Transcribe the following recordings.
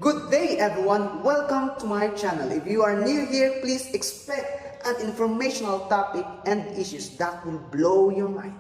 Good day everyone, welcome to my channel. If you are new here, please expect an informational topic and issues that will blow your mind.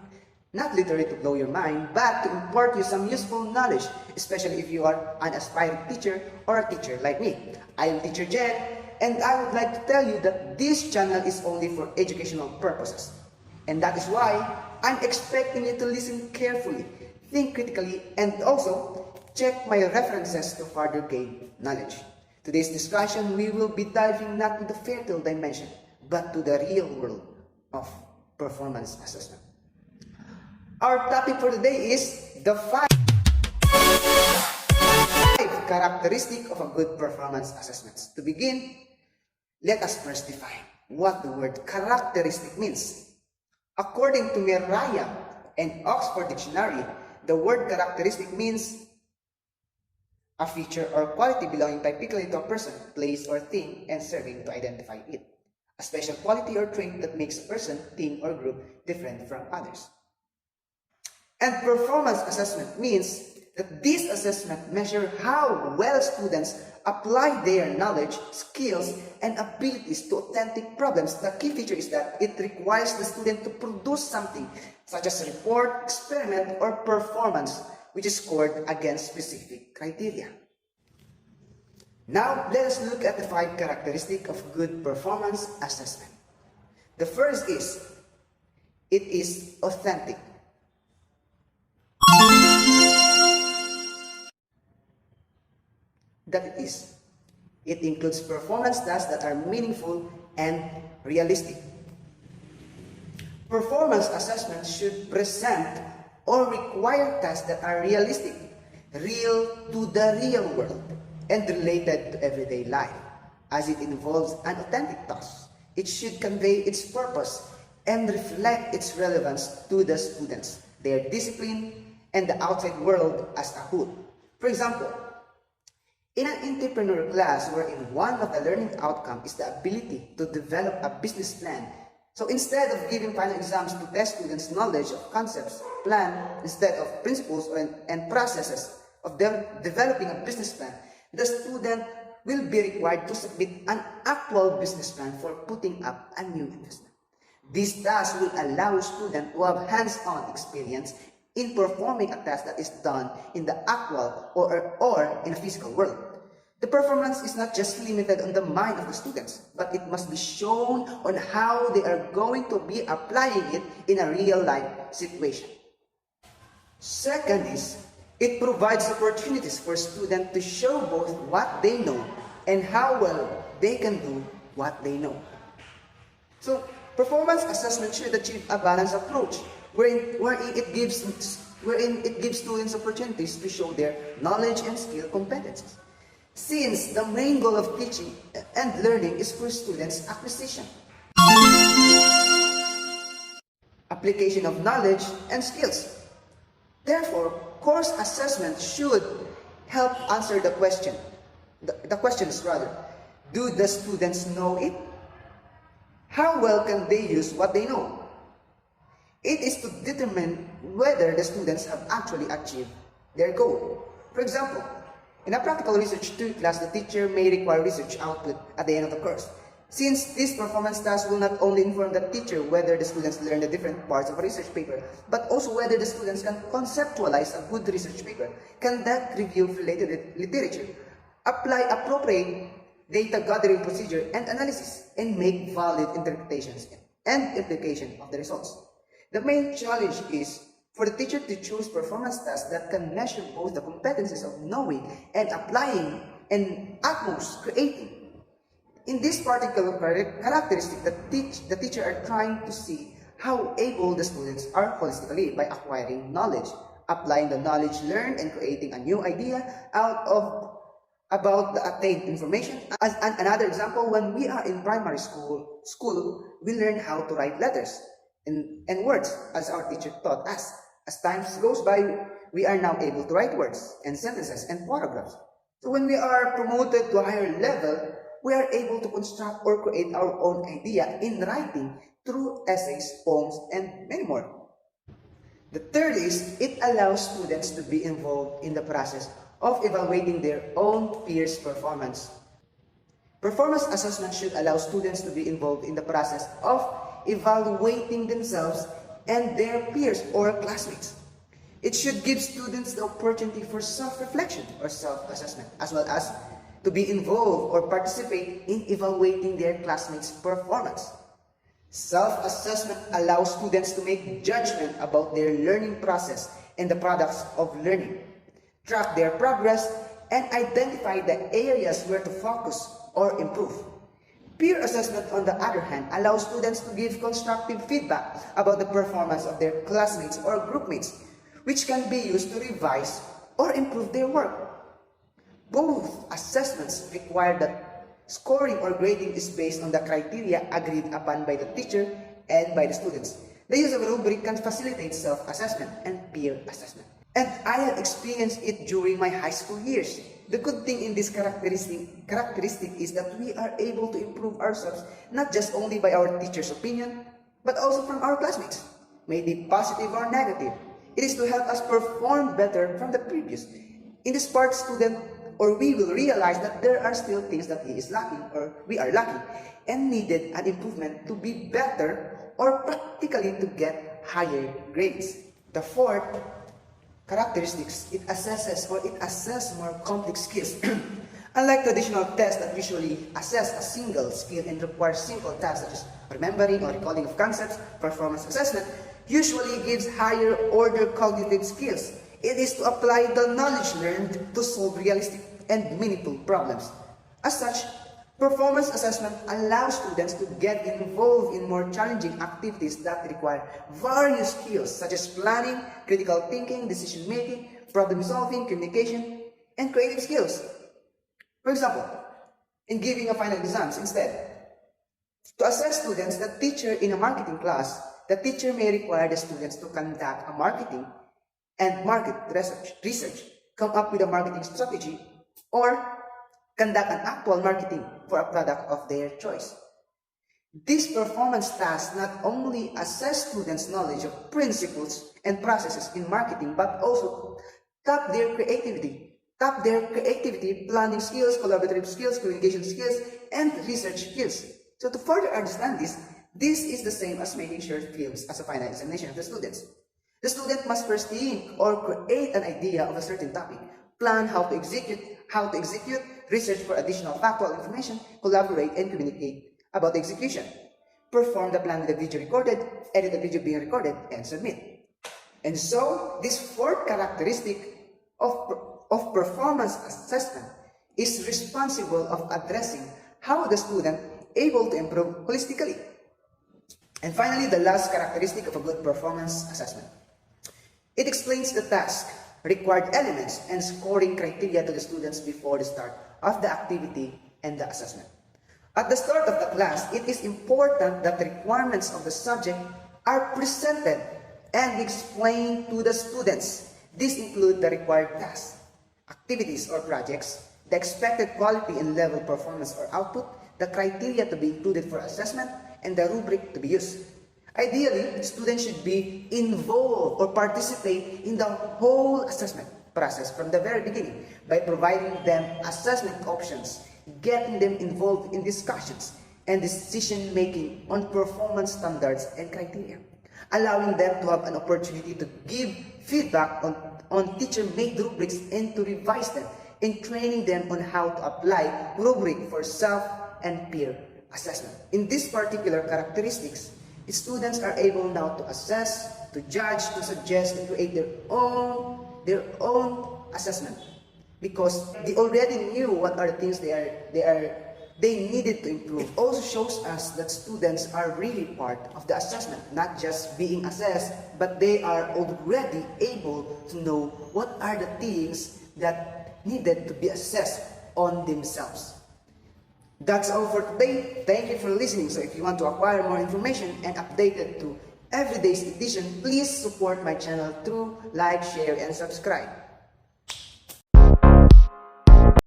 Not literally to blow your mind, but to impart you some useful knowledge, especially if you are an aspiring teacher or a teacher like me. I am Teacher Jen, and I would like to tell you that this channel is only for educational purposes. And that is why I'm expecting you to listen carefully, think critically, and also check my references to further gain knowledge. Today's discussion, we will be diving not to the fairy tale dimension, but to the real world of performance assessment. Our topic for today is the five characteristics of a good performance assessment. To begin, let us first define what the word characteristic means. According to Merriam and Oxford Dictionary, the word characteristic means a feature or quality belonging typically to a person, place, or thing and serving to identify it. A special quality or trait that makes a person, thing, or group different from others. And performance assessment means that this assessment measures how well students apply their knowledge, skills, and abilities to authentic problems. The key feature is that it requires the student to produce something, such as a report, experiment, or performance, which is scored against specific criteria. Now, let us look at the 5 characteristics of good performance assessment. The first is, it is authentic. That is, it includes performance tasks that are meaningful and realistic. Performance assessment should present or require tasks that are realistic, real to the real world, and related to everyday life. As it involves an authentic task, it should convey its purpose and reflect its relevance to the students, their discipline, and the outside world as a whole. For example, in an entrepreneur class wherein one of the learning outcomes is the ability to develop a business plan. So instead of giving final exams to test students' knowledge of concepts, plan, instead of principles and processes of developing a business plan, the student will be required to submit an actual business plan for putting up a new investment. This task will allow a student to have hands-on experience in performing a task that is done in the actual or in a physical world. The performance is not just limited on the mind of the students, but it must be shown on how they are going to be applying it in a real-life situation. Second is, it provides opportunities for students to show both what they know and how well they can do what they know. So, performance assessment should achieve a balanced approach, wherein it gives students opportunities to show their knowledge and skill competencies. Since the main goal of teaching and learning is for students' acquisition, application of knowledge and skills. Therefore, course assessment should help answer the question. The question is rather, do the students know it? How well can they use what they know? It is to determine whether the students have actually achieved their goal. For example, in a practical research 2 class, the teacher may require research output at the end of the course. Since this performance task will not only inform the teacher whether the students learn the different parts of a research paper, but also whether the students can conceptualize a good research paper, conduct review of related literature, apply appropriate data gathering procedure and analysis, and make valid interpretations and implication of the results. The main challenge is for the teacher to choose performance tasks that can measure both the competencies of knowing and applying and at most creating. In this particular characteristic, the teacher are trying to see how able the students are holistically by acquiring knowledge, applying the knowledge learned and creating a new idea about the attained information. As another example, when we are in primary school, we learn how to write letters and words as our teacher taught us. As time goes by, we are now able to write words and sentences and paragraphs. So when we are promoted to a higher level, we are able to construct or create our own idea in writing through essays, poems, and many more. The third is, it allows students to be involved in the process of evaluating their own peers' performance. Performance assessment should allow students to be involved in the process of evaluating themselves and their peers or classmates. It should give students the opportunity for self-reflection or self-assessment, as well as to be involved or participate in evaluating their classmates' performance. Self-assessment allows students to make judgment about their learning process and the products of learning, track their progress, and identify the areas where to focus or improve. Peer assessment, on the other hand, allows students to give constructive feedback about the performance of their classmates or groupmates, which can be used to revise or improve their work. Both assessments require that scoring or grading is based on the criteria agreed upon by the teacher and by the students. The use of a rubric can facilitate self-assessment and peer assessment. And I have experienced it during my high school years. The good thing in this characteristic is that we are able to improve ourselves not just only by our teacher's opinion, but also from our classmates, may it be positive or negative. It is to help us perform better from the previous. In this part, we will realize that there are still things that he is lacking or we are lacking and needed an improvement to be better or practically to get higher grades. The fourth characteristics, it assesses more complex skills. Unlike traditional tests that usually assess a single skill and require simple tasks such as remembering or recalling of concepts, performance assessment usually gives higher order cognitive skills. It is to apply the knowledge learned to solve realistic and meaningful problems. As such, performance assessment allows students to get involved in more challenging activities that require various skills such as planning, critical thinking, decision making, problem solving, communication, and creative skills. For example, in giving a final exams instead, to assess students, the teacher in a marketing class, the teacher may require the students to conduct a marketing and market research, come up with a marketing strategy, or conduct an actual marketing for a product of their choice. This performance task not only assess students' knowledge of principles and processes in marketing, but also tap their creativity, planning skills, collaborative skills, communication skills, and research skills. So to further understand this is the same as making short films as a final examination of the students. The student must first think or create an idea of a certain topic, plan how to execute, research for additional factual information, collaborate and communicate about the execution, perform the plan with the video recorded, edit the video being recorded, and submit. And so, this fourth characteristic of performance assessment is responsible of addressing how the student able to improve holistically. And finally, the last characteristic of a good performance assessment. It explains the task, required elements, and scoring criteria to the students before the start of the activity and the assessment. At the start of the class, it is important that the requirements of the subject are presented and explained to the students. These include the required tasks, activities or projects, the expected quality and level performance or output, the criteria to be included for assessment, and the rubric to be used. Ideally, students should be involved or participate in the whole assessment process from the very beginning by providing them assessment options, getting them involved in discussions and decision-making on performance standards and criteria, allowing them to have an opportunity to give feedback on teacher-made rubrics and to revise them, and training them on how to apply rubric for self and peer assessment. In these particular characteristics, students are able now to assess, to judge, to suggest, and create their own assessment, because they already knew what are the things they needed to improve. Also shows us that students are really part of the assessment, not just being assessed, but they are already able to know what are the things that needed to be assessed on themselves. That's all for today. Thank you for listening. So if you want to acquire more information and updated to everyday's edition, please support my channel through like, share, and subscribe.